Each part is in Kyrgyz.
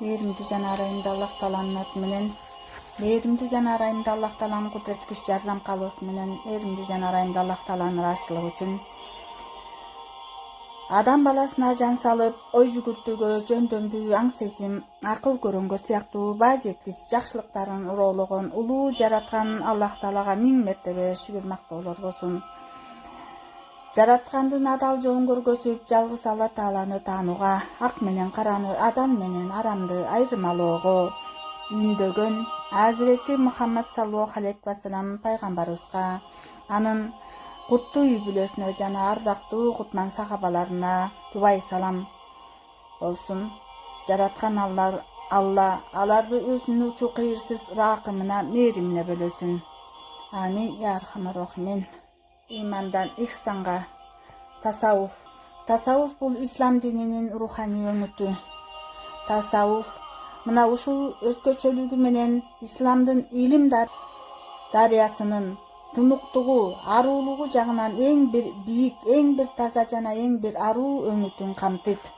Mehrimdi жана ырайымды Аллах Тааланын аты менен, мээримди жана ырайымды Аллах Тааланын кудурет күч жардам кылуусу менен, мээримди жана ырайымды Аллах Тааланын ыраазычылыгы үчүн адам баласына жан салып, ой жүгүртүүгө, жөндөмдүү, аң сезим, акыл көрөнгө сыяктуу баа жеткис жакшылыктарын уроологон улуу жараткан Аллах Таалага миң мертебе шүгүр мактоолор болсун. Жараткандын адал жолун көргөзүп, жалгыз Алла Тааланы таанууга, ак менен караны, адам менен арамды айырмалоого үндөгөн Азирети Мухаммад саллаллаху алейхи ва саллям пайгамбарыбызга, анын куттуу үй бүлөсүнө жана ардактуу кутман сахабаларына тубай салам болсун. Жараткан Алла аларды өзүнүн учу кыйырсыз ракымына, мээримине бөлөсүн. Амин я архамар рахимин. Имандан ихсанга. Тасауф. Тасауф бул ислам дининин руханий өңүтү. Тасауф мына ушул өзгөчөлүгү менен исламдын илим дарыясынын тунуктугу, аруулугу жагынан эң бир бийик, эң бир таза жана эң бир аруу өңүтүн камтыйт.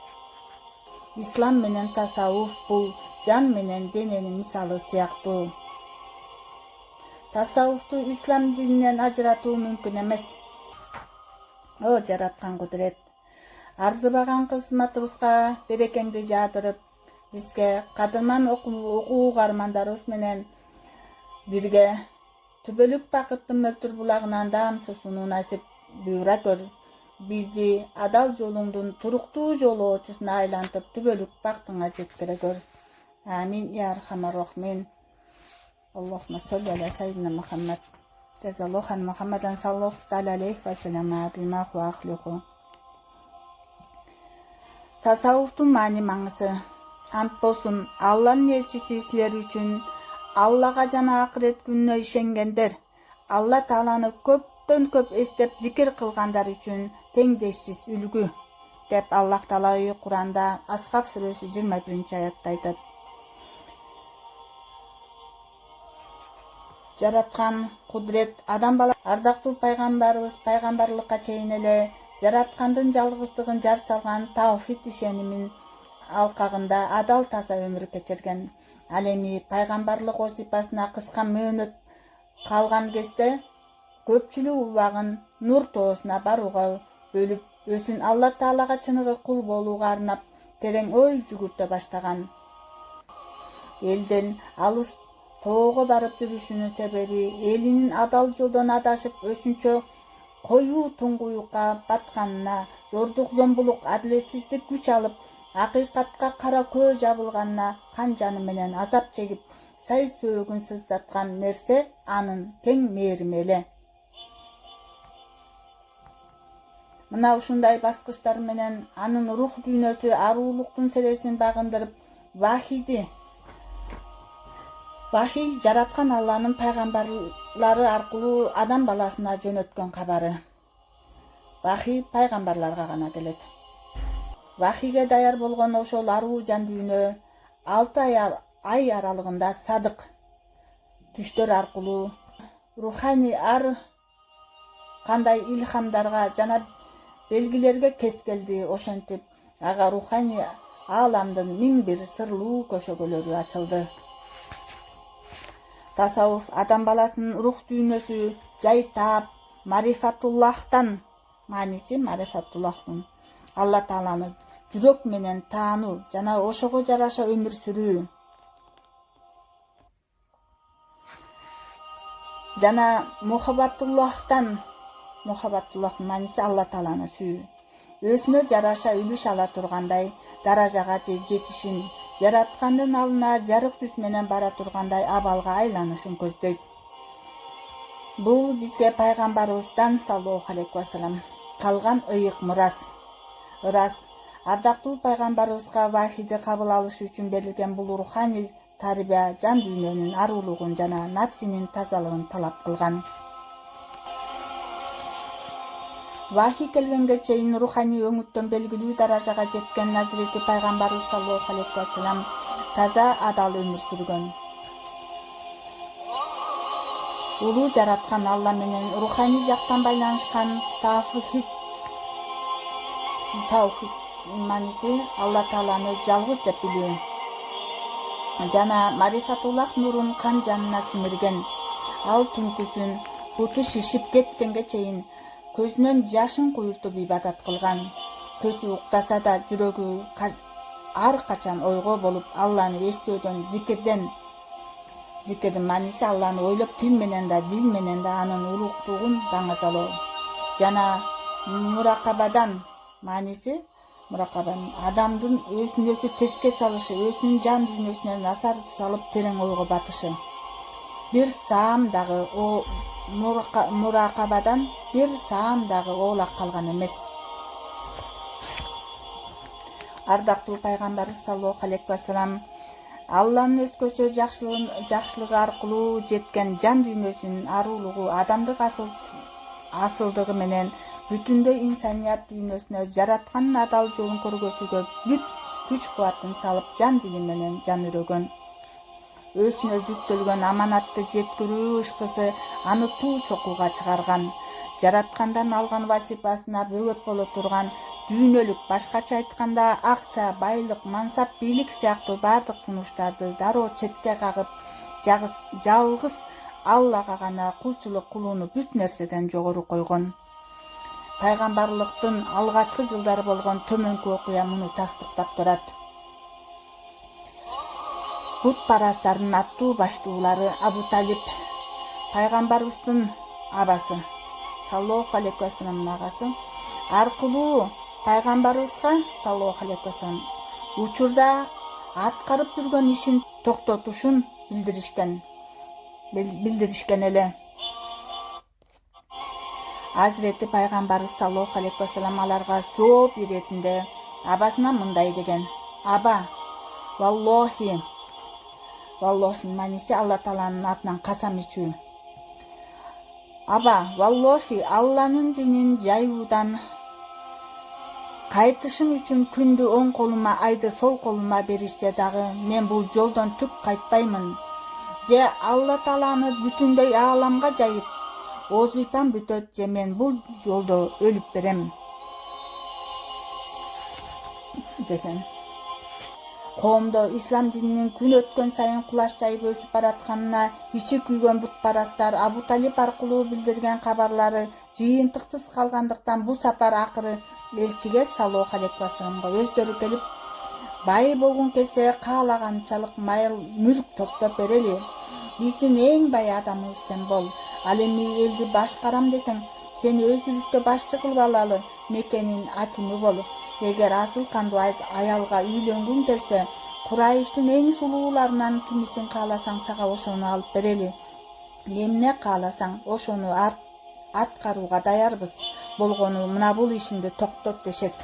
Ислам менен тасауф бул жан менен дененин мисалы сыяктуу. Тасауфту ислам дининен ажыратуу мүмкүн эмес. О жараткан кудурет, арзыбаган кызматыбызга берекеңди жаадырып, бизге кадырман окуу угармандарыбыз менен бирге түбөлүк бакыттын мөлтүр булагынан даам сусууну насип буйра көр. Бизди адал жолуңдун туруктуу жолоочусуна айлантып, түбөлүк бактыңа жеткире көр. Амин я архамар рахимин. Аллахумма солли аля сайидина Мухаммад. Жазаллаху Мухаммадан саллаллаху алейхи ва саллям бима хуа ахлуху. Тасауфтун маани маңызы. Ант болсун, Алланын элчиси силер үчүн, Аллага жана акырет күнүнө ишенгендер, Алла Тааланы көптөн көп эстеп зикир кылгандар үчүн теңдешсиз үлгү, деп Аллах Таала Куранда Асхаб сүрөсү 21-аятта айтат. Жараткан кудурет адам бала ардактуу пайгамбарыбыз пайгамбарлыкка чейин эле жараткандын жалгыздыгын жар салган таухид ишенимин алкагында адал таза өмүр кечирген. Ал эми пайгамбарлык вазифасына кыска мөөнөт калган кезде көпчүлүк убагын нур тоосуна барууга бөлүп, өзүн Алла Таалага чыныгы кул болууга арнап, терең ой жүгүртө баштаган. Элден алыс тоого барып жүрүшүнүн себеби элинин адал жолдон адашып, өзүнчө коюу туңгуюкка батканына, зордук зомбулук, адилетсиздик күч алып, акыйкатка кара көз жабылганына, кан жаны менен азап чегип, сай сөөгүн сыздаткан нерсе анын кең мээрими эле. Мына ушундай баскычтар менен анын рух дүйнөсү аруулуктун селесин багындырып, Вахий жараткан Алланын пайгамбарлары аркылуу адам баласына жөнөткөн кабары. Вахий пайгамбарларга гана келет. Вахийге даяр болгон ошол аруу жан дүйнө 6 ай аралыгында садык түштөр аркылуу руханий ар кандай илхамдарга жана белгилерге кез келди. Ошентип ага руханий ааламдын миң бир сырлуу көшөгөлөрү ачылды. Тасауф адам баласынын рух дүйнөсү жай таап, марифатуллахтан, мааниси марифатуллахтын Алла Тааланы жүрөк менен таануу жана ошого жараша өмүр сүрүү. Жана мухаббатуллахтан, мухаббатуллахтын мааниси Алла Тааланы сүйүү. Өзүнө жараша үлүш ала тургандай даражага жетишин, жараткандын алдына жарык жүз менен бара тургандай абалга айланышын көздөйт. Бул бизге пайгамбарыбыздан саллаллаху алейхи ва саллям калган ыйык мурас. Ырас, ардактуу пайгамбарыбызга вахийди кабыл алыш үчүн берилген бул руханий тарбия жан дүйнөнүн аруулугун жана напсинин тазалыгын талап кылган. Вахий келгенге чейин руханий өңүттөн белгилүү даражага жеткен Назирети пайгамбарыбыз саллаллаху алейхи ва саллям таза адал өмүр сүргөн. Улуу жараткан Алла менен руханий жактан байланышкан таухид мааниси Алла Тааланы жалгыз деп билүү. жана марифатуллах нурун кан жанына сиңирген. Ал түнкүсүн буту шишип кеткенге чейин көзүнөн жашын куйултуп ибадат кылган. Көзү уктаса да жүрөгү ар качан ойго болуп Алланы эстөөдөн, зикирдин мааниси Алланы ойлоп тил менен да, дил менен да анын улуктугун даңазалоо. Жана муракабадан мааниси адамдын өзүн өзү теске салышы, өзүнүн жан дүйнөсүнө насар салып терең ойго батышы. Бир саам дагы муракабадан бир саам дагы оолак калган эмес. Ардактуу пайгамбарыбыз саллаллаху алейхи вассалам Алланын өзгөчө жакшылыгы аркылуу жеткен жан дүйнөсүнүн арулугу, адамдык асылдыгы менен бүтүндөй инсаният дүйнөсүнө жараткандын адал жолун көргөзүүгө бүт күч-кубатын салып, жан дили менен жан үрөгөн. Өзүнө жүктөлгөн аманатты жеткирүү ышкысы аны туу чокууга чыгарган. Жараткандан алган вазифасына бөгөт боло турган дүйнөлүк, башкача айтканда акча, байлык, мансап, бийлик сыяктуу бардык сунуштарды дароо четке кагып, жалгыз Аллага гана кулчулук кылууну бүт нерседен жогору койгон. Пайгамбарлыктын алгачкы жылдары болгон төмөнкү окуя муну тастыктап турат. Бутпарастардын аттуу баштуулары Абу Талиб, пайгамбарыбыздын абасы, саллаллаху алейхи вассаламдын агасы, аркылуу пайгамбарыбызга саллаллаху алейхи вассалам учурда аткарып жүргөн ишин токтотушун билдиришкен эле. Азирети пайгамбарыбыз саллаллаху алейхи вассалам аларга жооп иретинде абасына мындай деген: Аба, валлохи мааниси Алла Тааланын атынан касам ичүү. Аба, валлохи, Алланын динин жайуудан кайтышым үчүн күндү оң колума, айды сол колума беришсе дагы мен бул жолдон түк кайтпаймын. Же Алла Тааланы бүтүндөй ааламга жайып озуйпан бүтөт, же мен бул жолдо өлүп берем деген. Коомдо ислам дининин күн өткөн сайын кулаш жайып өсүп баратканына ичи күйгөн бутпарастар Абу Талиб аркылуу билдирген кабарлары жыйынтыксыз калгандыктан бу сапар акыры элчиге саллаллаху алейхи вассаламга өздөрү келип, бай болгон келсе каалаганчалык майыл мүлк топтоп берели. Биздин эң бай адамыбыз сен бол. Ал эми элди башкарам десең, сени өзүбүзгө башчы кылып алалы, Мекенин акими бол. Эгер асыл кандуу аялга үйлөнгүң келсе, Курайыштын эң сулууларынан кимисин кааласаң сага ошону алып берели. Эмне кааласаң ошону аткарууга даярбыз. Болгону мына бул ишинди токтот дешет.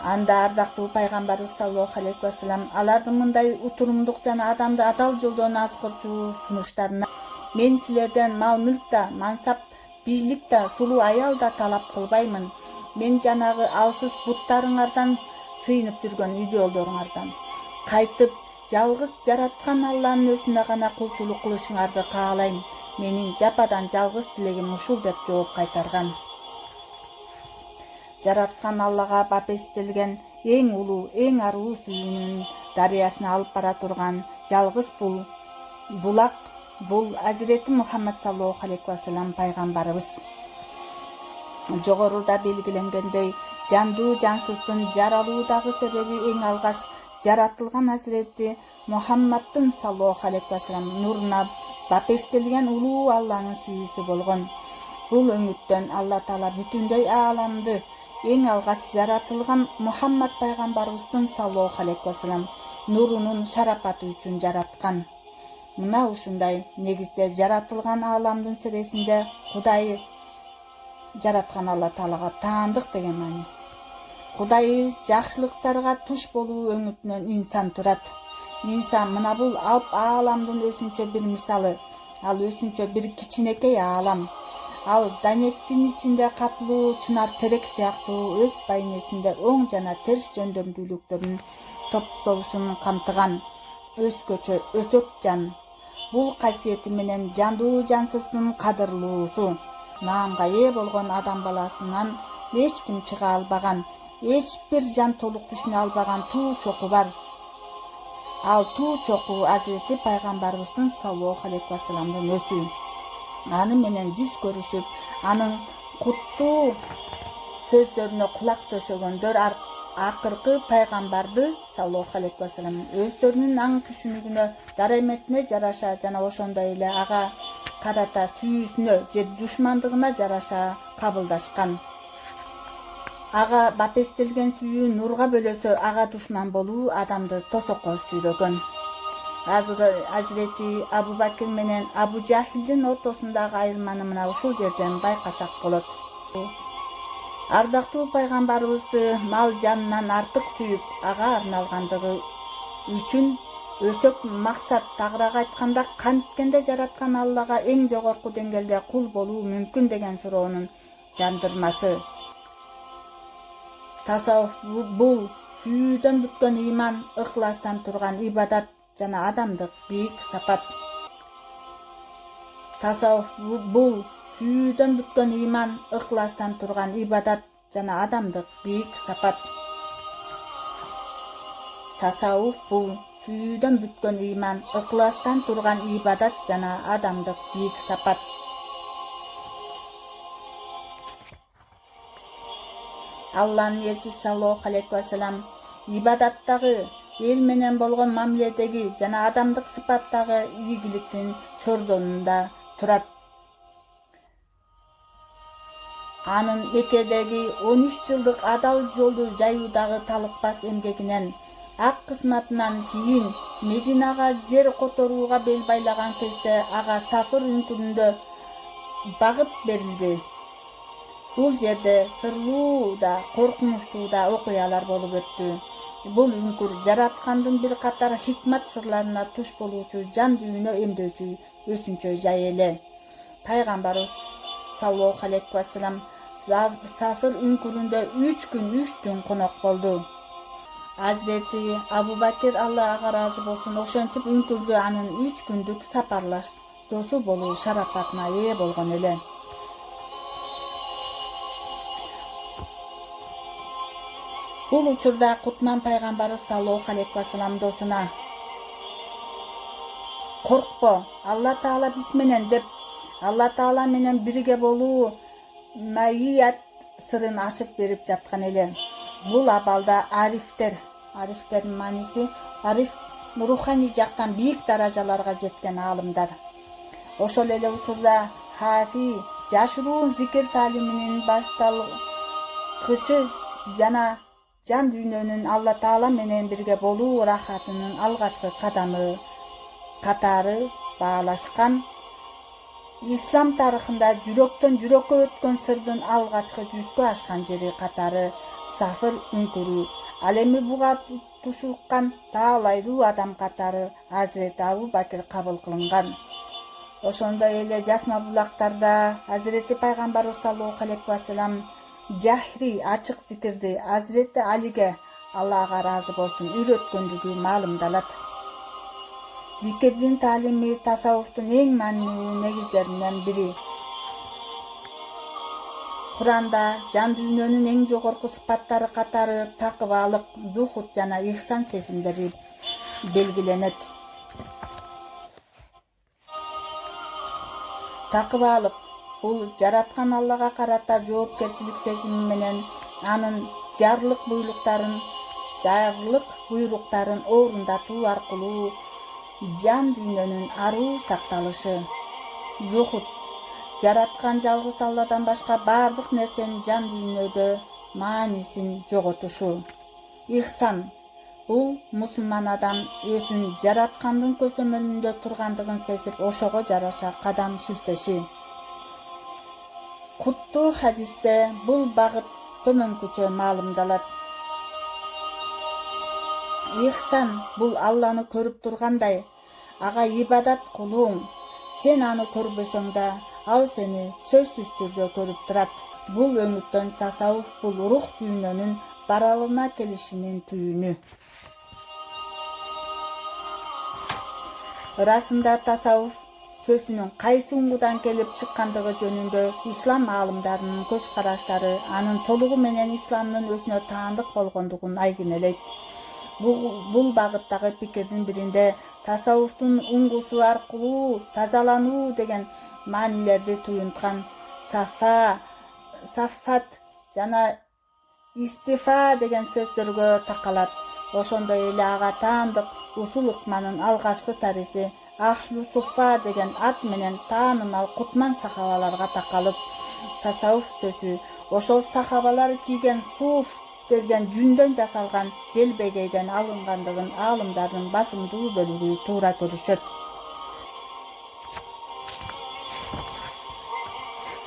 Анда ардактуу пайгамбарыбыз саллаллаху алейхи вассалам алардын мындай утурумдук жана адамды адал жолдон азгырчу сунуштарына: мен силерден мал мүлк да, мансап, бийлик да, сулуу аял да талап кылбаймын. Мен жанагы алсыз буттарыңардан сыйынып жүргөн идеалдоруңардан кайтып, жалгыз жараткан Алланын өзүнө гана кулчулук кылышыңарды каалайм. Менин жападан жалгыз тилегим ушул деп жооп кайтарган. Жараткан Аллага бапестелген эң улуу, эң аруу сүйүүнүн дарыясына алып бара турган жалгыз булак бул Азирети Мухаммад саллаллаху алейхи вассалам пайгамбарыбыз. Жогоруда белгиленгендей, жандуу жансыздын жаралуудагы себеби эң алгаш жаратылган Азирети Мухаммаддын саллаллаху алейхи вассалам нуруна бапестелген улуу Алланын сүйүүсү болгон. Бул өңүттөн Алла Таала бүтүндөй ааламды эң алгаш жаратылган Мухаммад пайгамбарыбыздын саллаллаху алейхи вассалам нурунун шарапаты үчүн жараткан. Мына ушундай негизде жаратылган ааламдын сересинде Кудайы жараткан Алла Таалага таандык деген маани. Кудайы жакшылыктарга туш болуу өңүтүнөн инсан турат. Инсан мына бул алп ааламдын өзүнчө бир мисалы. Ал өзүнчө бир кичинекей аалам. Ал данектин ичинде катылуу чынар терек сыяктуу өз байнесинде оң жана терс жөндөмдүүлүктөрүн топтолушун камтыган өзгөчө өсөк жан. Бул касиети менен жандуу жансыздын кадырлуусу, наамга ээ болгон адам баласынан эч ким чыга албаган, эч бир жан толук түшүнө албаган туу чоку бар. Ал туу чоку Азирети пайгамбарыбыздын саллаллаху алейхи вассаламдын өзү. Аны менен жүз көрүшүп, анын куттуу сөздөрүнө кулак төшөгөндөр акыркы пайгамбарды саллаллаху алейхи вассалам өздөрүнүн аң түшүнүгүнө, дараметине жараша жана ошондой эле ага карата сүйүүсүнө же душмандыгына жараша кабылдашкан. Ага бапестелген сүйүү нурга бөлөсө, ага душман болуу адамды тосокко сүйрөгөн. Азирети Абу Бакир менен Абу Жахилдин ортосундагы айырманы мына ушул жерден байкасак болот. Ардактуу пайгамбарыбызды мал жанынан артык сүйүп, ага арналгандыгы үчүн өсөк максат, тагыраак айтканда канткенде жараткан Аллага эң жогорку деңгээлде кул болуу мүмкүн деген суроонун жандырмасы. Тасаввуф бул сүйүүдөн бүткөн ыйман, ыхластан турган ибадат жана адамдык бийик сапат. Тасаввуф бул сүйүүдөн бүткөн ыйман, ыхластан турган ибадат жана адамдык бийик сапат. Тасаввуф бул сүйүүдөн бүткөн ыйман, ыхластан турган ибадат жана адамдык бийик сапат. Алланын элчиси саллаллаху алейхи вассалам ибадаттагы, эл менен болгон мамиледеги жана адамдык сыпаттагы ийгиликтин чордонунда турат. Анын Меккедеги 13 жылдык адал жолду жаюудагы талыкпас эмгегинен, ак кызматынан кийин Мединага жер которууга бел байлаган кезде ага Сафыр үңкүрүндө багыт берилди. Бул жерде сырлуу да, коркунучтуу да окуялар болуп өттү. Бул үңкүр жараткандын бир катар хикмат сырларына туш болуучу, жан дүйнө эмдөөчү өсүнчө жай эле. Пайгамбарыбыз саллаллаху алейхи вассалам Сафыр үңкүрүндө 3 күн 3 түн конок болду. Азирети Абу Бакир, Алла ага ыраазы болсун, ошентип үңкүрдү анын 3 күндүк сапарлаш досу болуу шарапатына ээ болгон эле. Бул учурда Кутман пайгамбарыбыз саллаллаху алейхи вассалам досуна: "Коркпо, Алла Таала биз менен" деп, Алла Таала менен бирге болуу маият сырын ачып берип жаткан эле. Бул абалда арифтердин мааниси ариф руханий жактан бийик даражаларга жеткен аалымдар. Ошол эле учурда хафи жашыруун зикир таалиминин башталгычы жана жан дүйнөнүн Алла Таала менен бирге болуу рахатынын алгачкы кадамы катары баалашкан. Ислам тарыхында жүрөктөн жүрөккө өткөн сырдын алгачкы жүзгө ашкан жери катары Сафыр үңкүрү. Ал эми буга тушуккан таалайлуу адам катары Азирети Абу Бакир кабыл кылынган. Ошондой эле жасма булактарда Азирети пайгамбарыбыз саллаллаху алейхи вассалам жахри ачык зикирди Азирети Алиге, Алла ага ыраазы болсун, үйрөткөндүгү маалымдалат. Зикирдин таалими тасаввуфтун эң маанилүү негиздеринен бири. Куранда жан дүйнөнүн эң жогорку сыпаттары катары такыбалык, зухут жана ихсан сезимдери белгиленет. Такыбалык бул жараткан Аллага карата жоопкерчилик сезими менен анын жарлык буйруктарын орундатуу аркылуу жан дүйнөнүн аруу сакталышы. Зухут жараткан жалгыз Алладан башка бардык нерсенин жан дүйнөдө маанисин жоготушу. Ихсан бул мусулман адам өзүн жараткандын көзөмөлүндө тургандыгын сезип, ошого жараша кадам шилтеши. Куттуу хадисте бул багыт төмөнкүчө маалымдалат. Ихсан бул Алланы көрүп тургандай, ага ибадат кылууң. Сен аны көрбөсөң да, ал сени сөзсүз түрдө көрүп турат. Бул өңүттөн тасаввуф бул рух дүйнөнүн баралына келишинин түйүнү. Ырасында тасаввуф сөзүнүн кайсы уңгудан келип чыккандыгы жөнүндө ислам аалымдарынын көз караштары анын толугу менен исламдын өзүнө таандык болгондугун айгинелейт. Бул багыттагы пикирдин биринде тасаввуфтун уңгусу аркылуу тазалануу деген маанилерди туюнткан саффат жана истифа деген сөздөргө такалат. Ошондой эле ага таандык усул ыкманын алгачкы тариси Ахлу Суффа деген ат менен таанымал кутман сахабаларга такалып, тасаввуф сөзү ошол сахабалар кийген суф деген жүндөн жасалган желбегейден алынгандыгын аалымдардын басымдуу бөлүгү туура көрүшөт.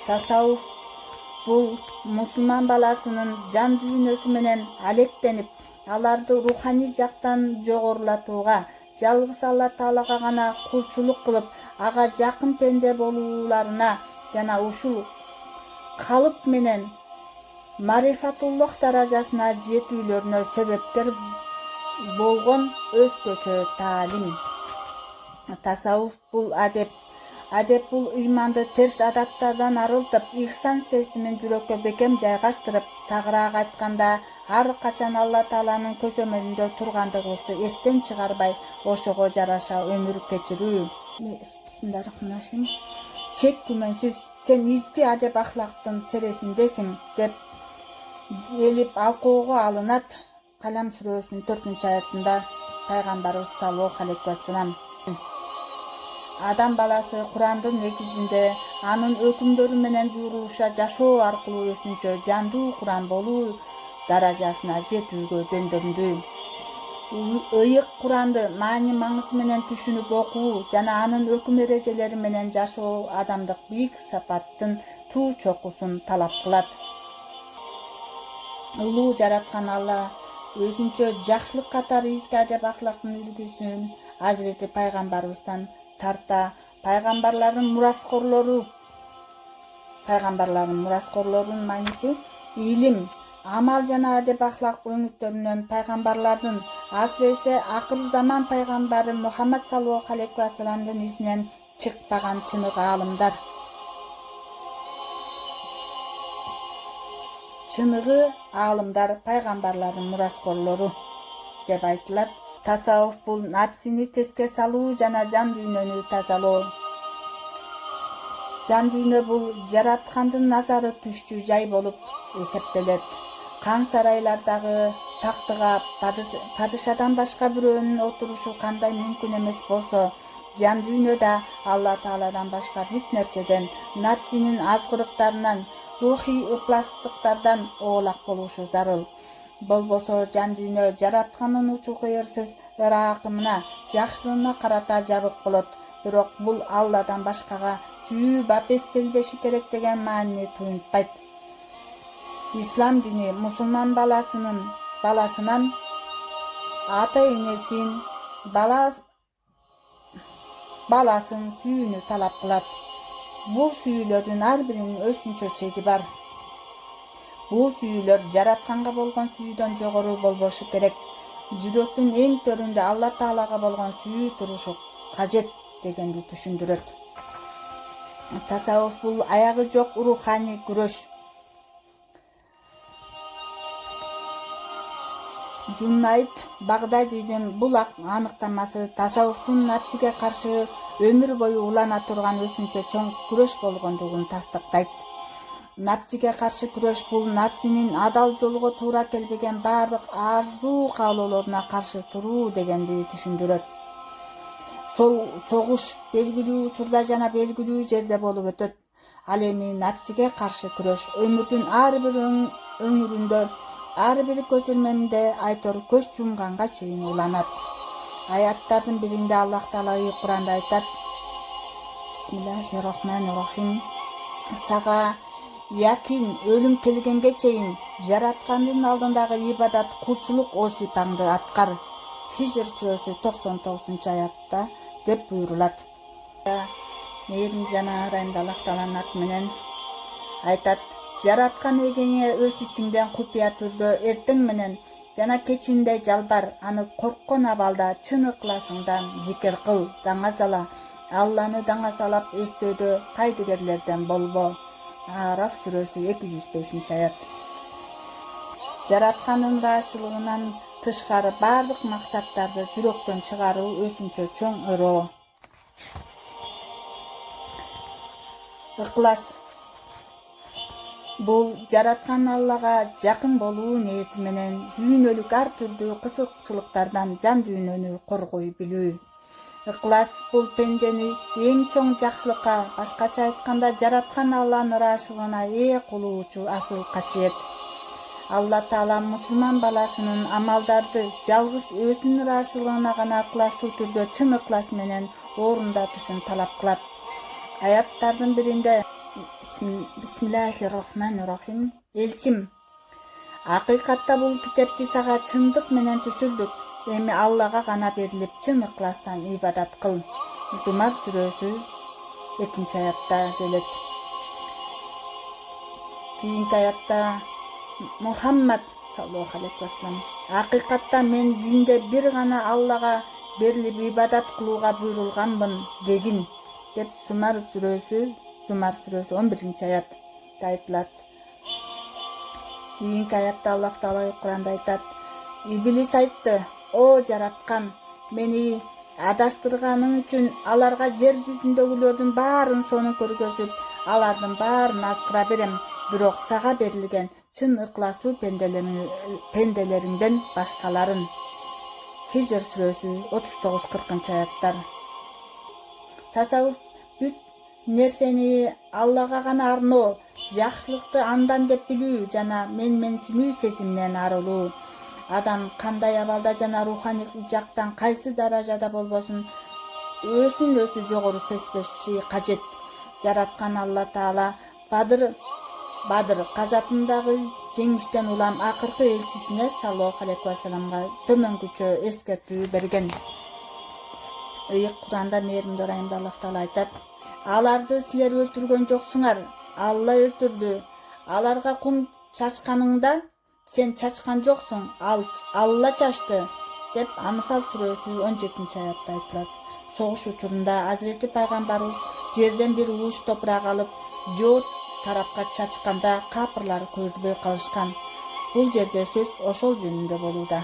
Тасаввуф бул мусулман баласынын жан дүйнөсү менен алектенип, аларды руханий жактан жогорулатууга, жалгыз Алла Таалага гана кулчулук кылып, ага жакын пенде болууларына жана ушул калып менен марифатуллах даражасына жетүүлөрүнө себепкер болгон өзгөчө таалим. Тасаввуф бул адеп бул ыйманды терс адаттардан арылтып, ихсан сезимин жүрөккө бекем жайгаштырып, тагыраак айтканда ар качан Алла Тааланын көзөмөлүндө тургандыгыбызды эстен чыгарбай, ошого жараша өмүр кечирүү. Бисмиллахиррахманиррахим. Чек күмөнсүз сен изги адеп ахлактын сересиндесиң деп элип алкоого алынат. Калам сүрөсүнүн 4-аятында пайгамбарыбыз саллаллаху алейхи вассалам адам баласы Курандын негизинде анын өкүмдөрү менен журулуша жашоо аркылуу өзүнчө жандуу Куран болуу даражасына жетүүгө жөндөмдү. Ыйык Куранды маани маңызы менен түшүнүп окуу жана анын өкүм эрежелери менен жашоо адамдык бийик сапаттын туу чокусун талап кылат. Улуу жараткан Алла өзүнчө жакшылык катары изги адеп ахлактын үлгүсүн Азирети пайгамбарыбыздан тарта пайгамбарлардын мураскорлорунун мааниси илим, амал жана адеп ахлак өңүттөрүнөн пайгамбарлардын, асыресе акыр заман пайгамбары Мухаммад саллаллаху алейхи вассаламдын изинен чыкпаган чынык аалымдар. Чыныгы аалымдар пайгамбарлардын мураскорлору деп айтылат. Тасаввуф бул напсини теске салуу жана жан дүйнөнү тазалоо. Жан дүйнө бул жараткандын назары түшчү жай болуп эсептелет. Кан сарайлардагы тактыга падышадан башка бирөөнүн отурушу кандай мүмкүн эмес болсо, жан дүйнөдө Алла Тааладан башка бүт нерседен, напсинин азгырыктарынан, рухий ыпластыктардан оолак болушу зарыл. Болбосо жан дүйнө жаратканын учу кыйырсыз ыракымына, жакшылыгына карата жабык болот. Бирок бул Алладан башкага сүйүү бапестелбеши керек деген маанини туюнтпайт. Ислам дини мусулман баласынан ата-энесин, баласын сүйүүнү талап кылат. Бул сүйүүлөрдүн ар биринин өзүнчө чеги бар. Бул сүйүүлөр жаратканга болгон сүйүүдөн жогору болбошу керек. Жүрөктүн эң төрүндө Алла Таалага болгон сүйүү турушу кажет дегенди түшүндүрөт. Тасаввуф бул аягы жок руханий күрөш. Жунайд Багдадийдин бул аныктамасы тасаввуфтун напсиге каршы өмүр бою улана турган өзүнчө чоң күрөш болгондугун тастыктайт. Напсиге каршы күрөш бул напсинин адал жолго туура келбеген бардык арзуу каалоолоруна каршы туруу дегенди түшүндүрөт. Согуш белгилүү учурда жана белгилүү жерде болуп өтөт. Ал эми напсиге каршы күрөш өмүрдүн ар бир өңүрүндө, ар бир көз ирмеминде айтор көз жумганга чейин уланат. Аяттардын биринде Аллах Таала Куранда айтат: Бисмиллахиррахманиррахим. Сага якин өлүм келгенге чейин жараткандын алдындагы ибадат кулчулук осипаңды аткар. Хижр сүрөсү 99-аятта деп буйрулат. Мээрим жана ырайымды Аллах Тааланын аты менен айтат: жараткан эгеңе өз ичиңден купуя түрдө эртең менен жана кечинде жалбар, аны корккон абалда чын ыкласыңдан зикир кыл, даңазала. Алланы даңазалап эстөөдө кайдыгерлерден болбо. Араф сүрөсү 205-аят. Жараткандын ыраазычылыгынан тышкары бардык максаттарды жүрөктөн чыгаруу өзүнчө чоң ыроо. Ыклас бул жараткан Аллага жакын болуу ниети менен дүйнөлүк ар түрдүү кызыкчылыктардан жан дүйнөнү коргой билүү. Ыклас бул пендени эң чоң жакшылыкка, башкача айтканда жараткан Алланын ыраазычылыгына ээ кылуучу асыл касиет. Алла Таала мусулман баласынын амалдарды жалгыз өзүнүн ыраазычылыгына гана ыкластуу түрдө чын ыклас менен орундатышын талап кылат. Аяттардын биринде Бисмиллахир-рахманир-рахим. Элчим, акыйкатта бул китепти сага чындык менен түшүрдүк. Эми Аллага гана берилип чын ыкластан ибадат кыл. Зумар сүрөсү 2-аятта делет. Кийинки аятта Мухаммад саллаллаху алейхи вассалам, акыйкатта мен динде бир гана Аллага берилип ибадат кылууга буйрулганмын дегин, деп Зумар сүрөсү 11-аятта айтылат. Кийинки аятта Аллах Таала Куранда айтат: Иблис айтты: "О жараткан, мени адаштырганың үчүн аларга жер жүзүндөгүлөрдүн баарын сонун көргөзүп, алардын баарын аскыра берем. Бирок сага берилген чын ыкластуу пенделериңден башкаларын." Хижр сүрөсү 39-40-аяттар. Тасаввуф бүт нерсени Аллага гана арноо, жакшылыкты андан деп билүү жана менсинүү сезиминен арылуу. Адам кандай абалда жана руханий жактан кайсы даражада болбосун өзүн өзү жогору сезбеши кажет. Жараткан Алла Таала Бадыр казатындагы жеңиштен улам акыркы элчисине саллаллаху алейхи вассаламга төмөнгүчө эскертүү берген. Куранда мээримдүү райымда Аллах Таала айтат: "Аларды силер өлтүргөн жоксуңар, Алла өлтүрдү. Аларга кум чачканыңда сен чачкан жоксуң, Алла чачты", деп Анфал сүрөсү 17-аятта айтылат. Согуш учурунда Азирети пайгамбарыбыз жерден бир ууш топурак алып, жоо тарапка чачканда капырлар көрбөй калышкан. Бул жерде сөз ошол жөнүндө болууда.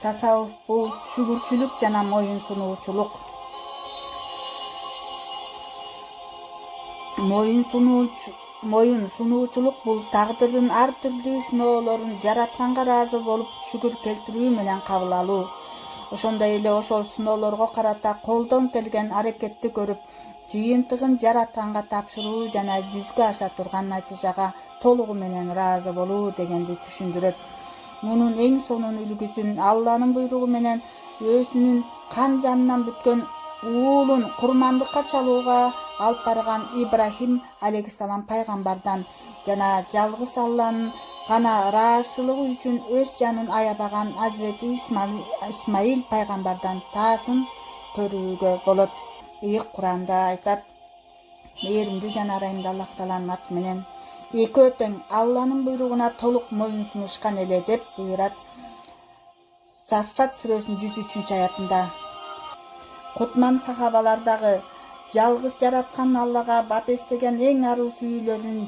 Тасаввуф бул шүгүрчүлүк жана моюн сунуучулук. Моюн сунуучулук бул тагдырдын ар түрдүү сыноолорун жаратканга ыраазы болуп шүгүр келтирүү менен кабыл алуу. Ошондой эле ошол сыноолорго карата колдон келген аракетти көрүп, жыйынтыгын жаратканга тапшыруу жана жүзгө аша турган натыйжага толугу менен ыраазы болуу дегенди түшүндүрөт. Мунун эң сонун үлгүсүн Алланын буйругу менен өзүнүн кан жанынан бүткөн уулун курмандыкка чалууга алып барган Ибрахим алейхиссалам пайгамбардан жана жалгыз Алланын гана ыраазычылыгы үчүн өз жанын аябаган Азирети Исмаил пайгамбардан таасын көрүүгө болот. Куранда айтат: "Мээримдүү жана ырайымдуу Аллах Тааланын аты менен, экөө тең Алланын буйругуна толук моюн сунушкан эле", деп буйрат Саффат сүрөсүнүн 103-аятында. Кутман сахабалардагы жалгыз жараткан Аллага бап эстеген эң аруу сүйүүлөрүн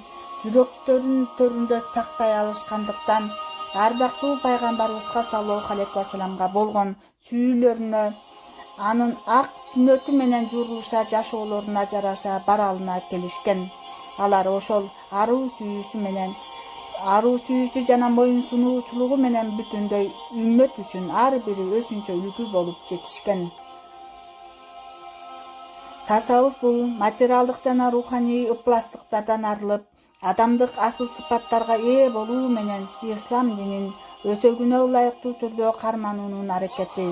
жүрөктөрүнүн төрүндө сактай алышкандыктан ардактуу пайгамбарыбызга саллаллаху алейхи вассаламга болгон сүйүүлөрүнө анын ак сүннөтү менен журулуша жашоолоруна жараша баралына келишкен. Алар ошол аруу сүйүүсү жана моюн сунуучулугу менен бүтүндөй үммөт үчүн ар бири өзүнчө үлгү болуп жетишкен. Тасаввуф бул материалдык жана руханий ыпластыктардан арылып, адамдык асыл сыпаттарга ээ болуу менен ислам динин өзөгүнө ылайыктуу түрдө кармануунун аракети.